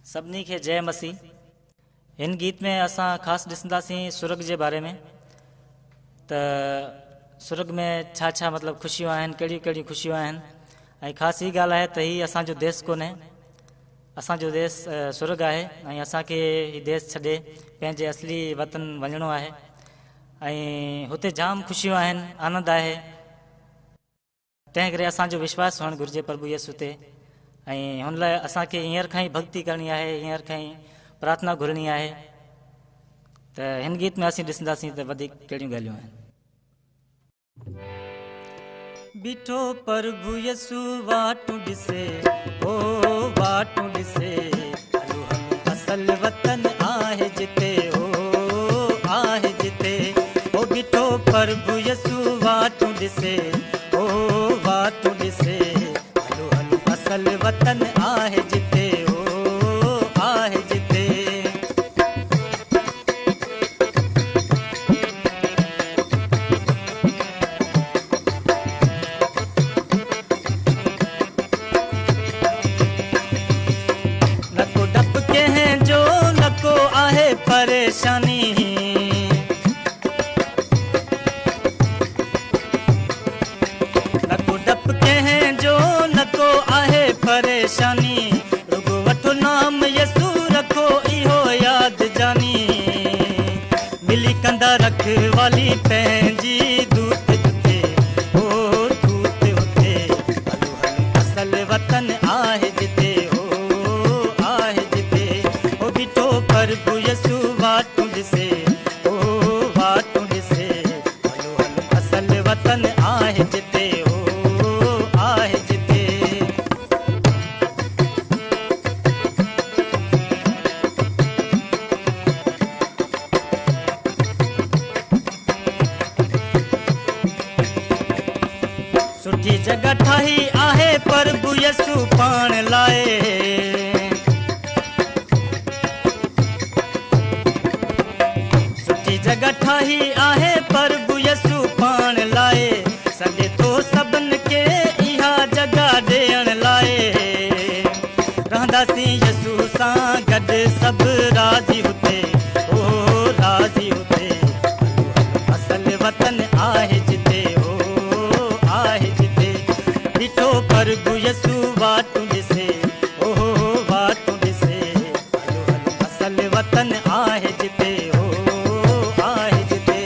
सभिनी खे जय मसीह। हिन गीत में असां ख़ासि ॾिसंदासीं सुर्ग जे बारे में, त सुर्ग में छा छा मतिलबु ख़ुशियूं आहिनि, कहिड़ियूं कहिड़ियूं ख़ुशियूं आहिनि। ऐं ख़ासि हीअ ॻाल्हि आहे त हीअ असांजो देश कोन्हे, असांजो देश सुर्ग आहे ऐं असांखे हीउ देश छॾे पंहिंजे असली वतन वञिणो आहे ऐं हुते जाम ख़ुशियूं आहिनि, आनंद आहे। तंहिं करे असांजो विश्वास हुअणु घुरिजे प्रभु येसू ते ऐं हुन लाइ असांखे हींअर खां ई भक्ति करणी आहे, हींअर खां ई प्रार्थना घुरणी आहे। त हिन गीत में असीं ॾिसंदासीं त वधीक कहिड़ियूं ॻाल्हियूं आहिनि। बीठो प्रभु येसू वाटूं ॾिसे, ओ वाटूं ॾिसे, हलो हलो असल वतन आहे जिते, ओ आहे जिते। ओ बीठो प्रभु येसू वाटूं ॾिसे, ओ वाटूं ॾिसे, हलो हलो असल वतन आहे जिते, ओ आहे जिते। नको डप कंहिं जो नको आहे परेशानी, नको डप कंहिं जो नको आहे परेशानी। रुगो वठो नाम यसू रखो इहो यादि जानी, मिली कंदा रखवाली पंहिंजी दूत जुते, ओ दूत हुते, हलो हलो असल वतन आहे जिते, ओ आहे जिते। ओ बीठो प्रभु यसू वाटूं ॾिसे, ओ वाटूं ॾिसे, हलो हलो असल वतन आहे जिते, ओ आहे जिते। सुठी जॻह ठाही आहे प्रभु यसू पाण लाइ, सुठी जॻह ठाही आहे प्रभु यसू पाण लाइ। सॾे थो सभिनि खे इहा जॻह ॾियण लाइ, रहंदासीं यसू सां गॾु सभु राज़ी हुते, ओ राज़ी हुते, हलो हलो असल वतन आहे जिते, ओ आहे जिते। बीठो प्रभु यसू वाटूं ॾिसे, ओ वाटूं ॾिसे, हलो हलो असल वतन आहे जिते, ओ आहे जिते।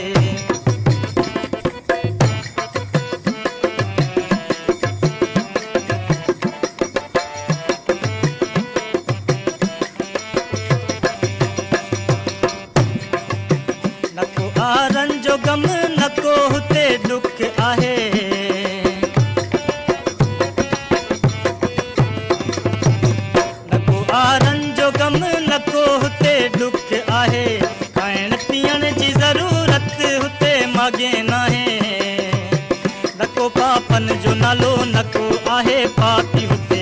नको आरन जो गम, नको हुते दुख आहे, नको आरन जो गम, नको हुते दुख आहे। खाइण पीअण जी ज़रूरत हुते मागे नाहे, नको पापन जो नालो, नको आहे पापी हुते,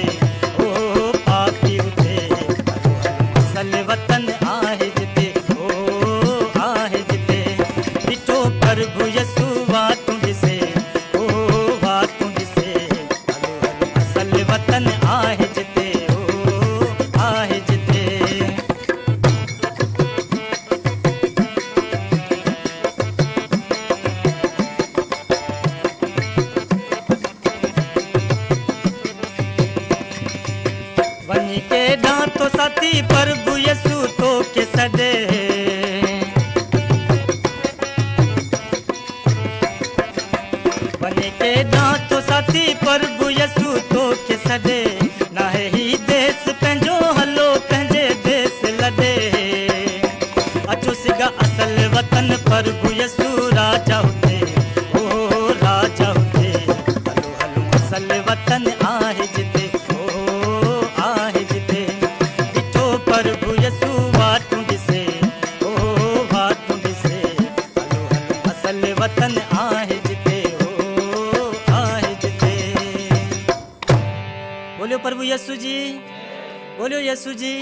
ओ पापी हुते, हलो हलो असल वतन आहे जिते, ओ आहे जिते। बीठो प्रभु यसू वाटूं ॾिसे, ओ वाटूं ॾिसे, हलो हलो असल वतन आहे जिते, ओ आहे जिते। वञी केॾां तो साथी प्रभु यसू तोखे सॾे, वञी केॾां तो साथी प्रभु यसू तोखे सॾे। नाहे ही देश पंहिंजो, हलो पंहिंजे देश लॾे, अचो सिगा असल वतन प्रभु यसू राजा हुते, ओ राजा हुते, हलो हलो असल वतन आहे जिते, ओ आहे जिते। बीठो प्रभु यसू वाटूं ॾिसे, ओ वाटूं ॾिसे, हलो हलो असल वतन आहे जिते, ओ आहे जिते। बोलियो प्रभु यसू जी, बोलियो यसू जी।